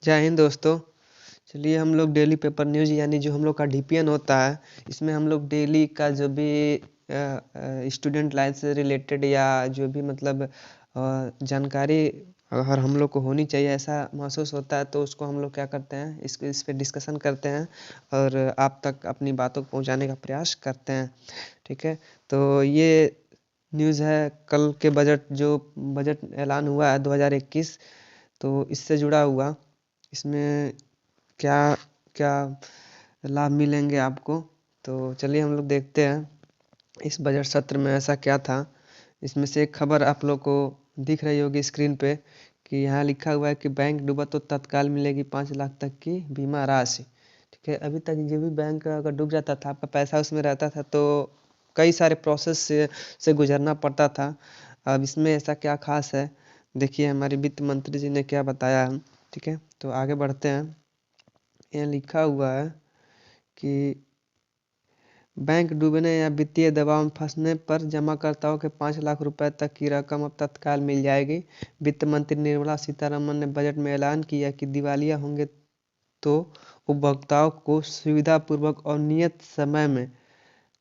जय हिंद दोस्तों। चलिए हम लोग डेली पेपर न्यूज़ यानी जो हम लोग का डीपीएन होता है, इसमें हम लोग डेली का जो भी स्टूडेंट लाइफ से रिलेटेड या जो भी मतलब जानकारी अगर हम लोग को होनी चाहिए ऐसा महसूस होता है तो उसको हम लोग क्या करते हैं, इस पे डिस्कशन करते हैं और आप तक अपनी बातों को पहुंचाने का प्रयास करते हैं। ठीक है, तो ये न्यूज़ है कल के बजट ऐलान हुआ है 2021, तो इससे जुड़ा हुआ। इसमें क्या क्या लाभ मिलेंगे आपको, तो चलिए हम लोग देखते हैं इस बजट सत्र में ऐसा क्या था। इसमें से एक खबर आप लोग को दिख रही होगी स्क्रीन पे कि यहाँ लिखा हुआ है कि बैंक डूबा तो तत्काल मिलेगी 5 लाख तक की बीमा राशि। ठीक है, अभी तक जो भी बैंक अगर डूब जाता था, आपका पैसा उसमें रहता था तो कई सारे प्रोसेस से गुजरना पड़ता था। अब इसमें ऐसा क्या खास है, देखिए हमारे वित्त मंत्री जी ने क्या बताया है। ठीक है, तो आगे बढ़ते हैं। यहाँ लिखा हुआ है कि बैंक डूबने या वित्तीय दबाव में फंसने पर जमाकर्ताओं के 5 लाख रुपए तक की रकम अब तत्काल मिल जाएगी। वित्त मंत्री निर्मला सीतारमण ने बजट में ऐलान किया कि दिवालिया होंगे तो उपभोक्ताओं को सुविधापूर्वक और नियत समय में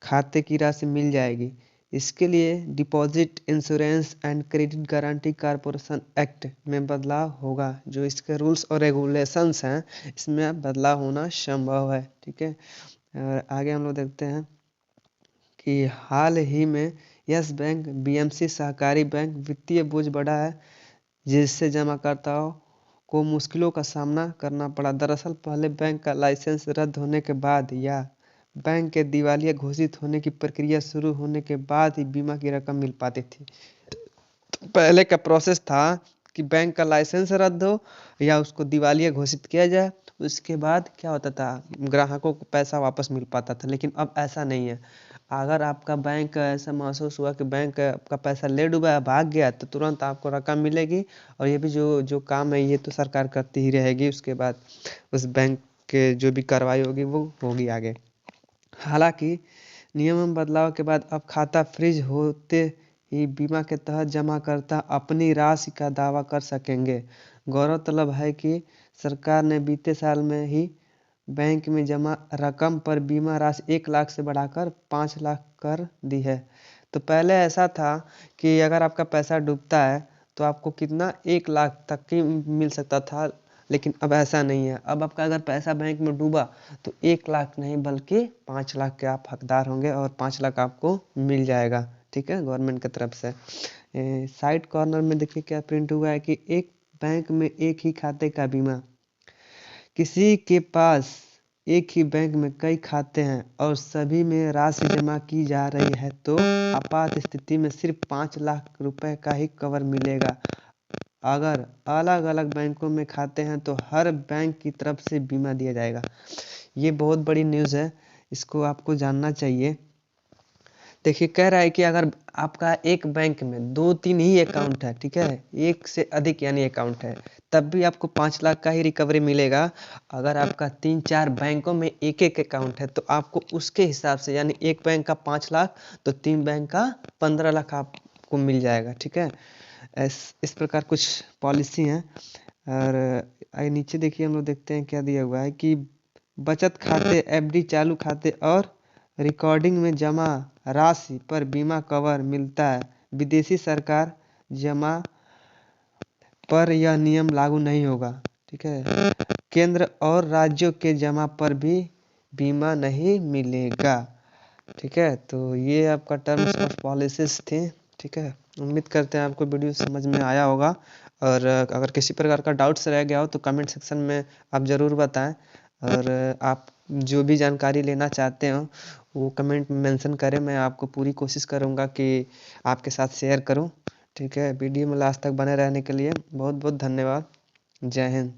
खाते की राशि मिल जाएगी। इसके लिए deposit insurance and credit guarantee corporation act में बदलाव होगा। जो इसके रूल्स और रेगुलेशंस हैं, इसमें बदलाव होना संभव है। ठीक है, और आगे हम लोग देखते हैं कि हाल ही में यस बैंक, बीएमसी सहकारी बैंक वित्तीय बोझ बढ़ा है, जिससे जमाकर्ताओं को मुश्किलों का सामना करना पड़ा। दरअसल पहले बैंक का लाइसेंस रद्द होने के बाद या बैंक के दिवालिया घोषित होने की प्रक्रिया शुरू होने के बाद ही बीमा की रकम मिल पाती थी। तो पहले का प्रोसेस था कि बैंक का लाइसेंस रद्द हो या उसको दिवालिया घोषित किया जाए, उसके बाद क्या होता था, ग्राहकों को पैसा वापस मिल पाता था। लेकिन अब ऐसा नहीं है। अगर आपका बैंक ऐसा महसूस हुआ कि बैंक आपका पैसा ले डूबा है, भाग गया, तो तुरंत आपको रकम मिलेगी। और ये भी जो जो काम है ये तो सरकार करती ही रहेगी। उसके बाद उस बैंक के जो भी कार्रवाई होगी वो होगी आगे। हालांकि नियम में बदलाव के बाद अब खाता फ्रीज होते ही बीमा के तहत जमाकर्ता अपनी राशि का दावा कर सकेंगे। गौरतलब है कि सरकार ने बीते साल में ही बैंक में जमा रकम पर बीमा राशि 1 लाख से बढ़ाकर 5 लाख कर दी है। तो पहले ऐसा था कि अगर आपका पैसा डूबता है तो आपको कितना 1 लाख तक की मिल सकता था, लेकिन अब ऐसा नहीं है। अब आपका अगर पैसा बैंक में डूबा तो 1 लाख नहीं बल्कि 5 लाख के आप हकदार होंगे और 5 लाख आपको मिल जाएगा। ठीक है, गवर्नमेंट की तरफ से। साइड कॉर्नर में देखिए क्या प्रिंट हुआ है कि एक बैंक में एक ही खाते का बीमा। किसी के पास एक ही बैंक में कई खाते हैं और सभी में राशि जमा की जा रही है तो आपात स्थिति में सिर्फ 5 लाख रुपए का ही कवर मिलेगा। अगर अलग अलग बैंकों में खाते हैं तो हर बैंक की तरफ से बीमा दिया जाएगा। ये बहुत बड़ी न्यूज़ है, इसको आपको जानना चाहिए। देखिए कह रहा है कि अगर आपका एक बैंक में 2-3 ही अकाउंट है, ठीक है, एक से अधिक यानी अकाउंट है, तब भी आपको 5 लाख का ही रिकवरी मिलेगा। अगर आपका 3-4 बैंकों में एक एक अकाउंट है तो आपको उसके हिसाब से यानी एक बैंक का 5 लाख तो 3 बैंक का 15 लाख आपको मिल जाएगा। ठीक है, इस प्रकार कुछ पॉलिसी हैं। और आगे नीचे देखिए हम लोग देखते हैं क्या दिया हुआ है कि बचत खाते, एफडी, चालू खाते और रिकॉर्डिंग में जमा राशि पर बीमा कवर मिलता है। विदेशी सरकार जमा पर यह नियम लागू नहीं होगा। ठीक है, केंद्र और राज्यों के जमा पर भी बीमा नहीं मिलेगा। ठीक है, तो ये आपका टर्म्स ऑफ पॉलिसीज थे। ठीक है, उम्मीद करते हैं आपको वीडियो समझ में आया होगा। और अगर किसी प्रकार का डाउट्स रह गया हो तो कमेंट सेक्शन में आप ज़रूर बताएं। और आप जो भी जानकारी लेना चाहते हो वो कमेंट में मेंशन करें, मैं आपको पूरी कोशिश करूँगा कि आपके साथ शेयर करूँ। ठीक है, वीडियो में लास्ट तक बने रहने के लिए बहुत बहुत धन्यवाद। जय हिंद।